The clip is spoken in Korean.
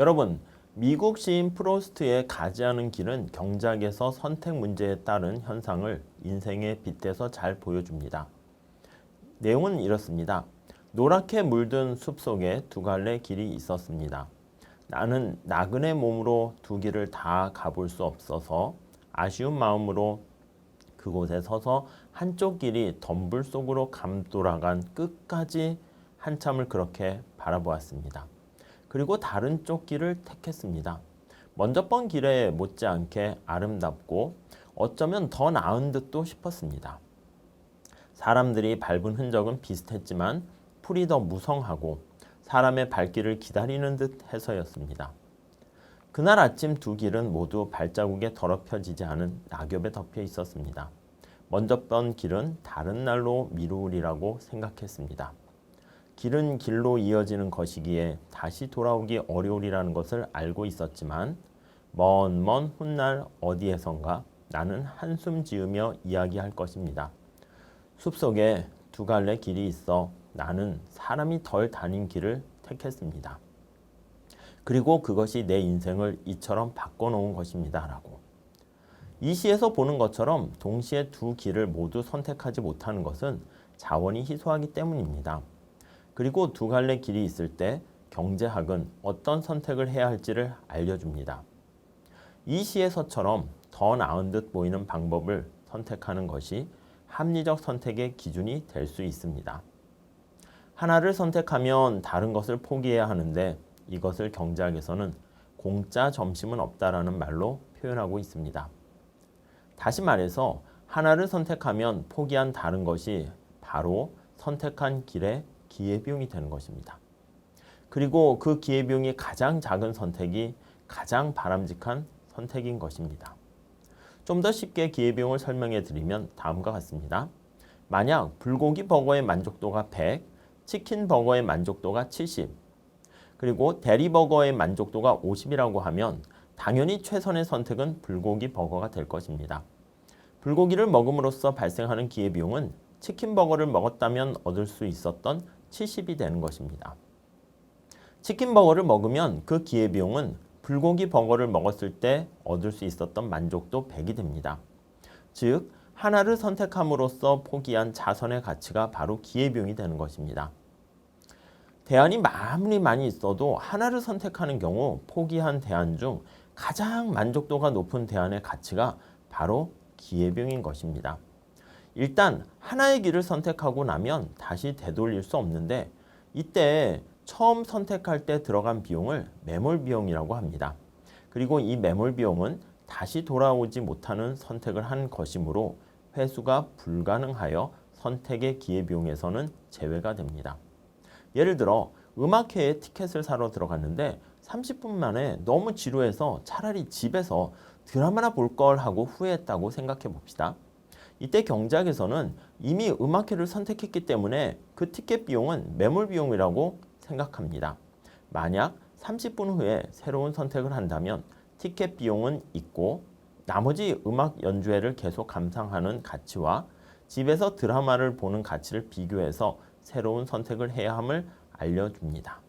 여러분, 미국 시인 프로스트의 가지 않은 길은 경작에서 선택 문제에 따른 현상을 인생에 빗대서 잘 보여줍니다. 내용은 이렇습니다. 노랗게 물든 숲속에 두 갈래 길이 있었습니다. 나는 나그네 몸으로 두 길을 다 가볼 수 없어서 아쉬운 마음으로 그곳에 서서 한쪽 길이 덤불 속으로 감돌아간 끝까지 한참을 그렇게 바라보았습니다. 그리고 다른 쪽 길을 택했습니다. 먼저 번 길에 못지않게 아름답고 어쩌면 더 나은 듯도 싶었습니다. 사람들이 밟은 흔적은 비슷했지만 풀이 더 무성하고 사람의 발길을 기다리는 듯 해서였습니다. 그날 아침 두 길은 모두 발자국에 더럽혀지지 않은 낙엽에 덮여 있었습니다. 먼저 번 길은 다른 날로 미루리라고 생각했습니다. 길은 길로 이어지는 것이기에 다시 돌아오기 어려우리라는 것을 알고 있었지만 먼 훗날 어디에선가 나는 한숨 지으며 이야기할 것입니다. 숲속에 두 갈래 길이 있어 나는 사람이 덜 다닌 길을 택했습니다. 그리고 그것이 내 인생을 이처럼 바꿔놓은 것입니다. 라고. 이 시에서 보는 것처럼 동시에 두 길을 모두 선택하지 못하는 것은 자원이 희소하기 때문입니다. 그리고 두 갈래 길이 있을 때 경제학은 어떤 선택을 해야 할지를 알려줍니다. 이 시에서처럼 더 나은 듯 보이는 방법을 선택하는 것이 합리적 선택의 기준이 될 수 있습니다. 하나를 선택하면 다른 것을 포기해야 하는데 이것을 경제학에서는 공짜 점심은 없다라는 말로 표현하고 있습니다. 다시 말해서 하나를 선택하면 포기한 다른 것이 바로 선택한 길의 기회비용이 되는 것입니다. 그리고 그 기회비용이 가장 작은 선택이 가장 바람직한 선택인 것입니다. 좀 더 쉽게 기회비용을 설명해 드리면 다음과 같습니다. 만약 불고기 버거의 만족도가 100, 치킨 버거의 만족도가 70, 그리고 대리 버거의 만족도가 50이라고 하면 당연히 최선의 선택은 불고기 버거가 될 것입니다. 불고기를 먹음으로써 발생하는 기회비용은 치킨 버거를 먹었다면 얻을 수 있었던 70이 되는 것입니다. 치킨 버거를 먹으면 그 기회비용은 불고기 버거를 먹었을 때 얻을 수 있었던 만족도 100이 됩니다. 즉, 하나를 선택함으로써 포기한 자선의 가치가 바로 기회비용이 되는 것입니다. 대안이 아무리 많이 있어도 하나를 선택하는 경우 포기한 대안 중 가장 만족도가 높은 대안의 가치가 바로 기회비용인 것입니다. 일단 하나의 길을 선택하고 나면 다시 되돌릴 수 없는데 이때 처음 선택할 때 들어간 비용을 매몰 비용이라고 합니다. 그리고 이 매몰 비용은 다시 돌아오지 못하는 선택을 한 것이므로 회수가 불가능하여 선택의 기회비용에서는 제외가 됩니다. 예를 들어 음악회에 티켓을 사러 들어갔는데 30분 만에 너무 지루해서 차라리 집에서 드라마나 볼 걸 하고 후회했다고 생각해 봅시다. 이때 경제학에서는 이미 음악회를 선택했기 때문에 그 티켓 비용은 매몰 비용이라고 생각합니다. 만약 30분 후에 새로운 선택을 한다면 티켓 비용은 있고 나머지 음악 연주회를 계속 감상하는 가치와 집에서 드라마를 보는 가치를 비교해서 새로운 선택을 해야 함을 알려줍니다.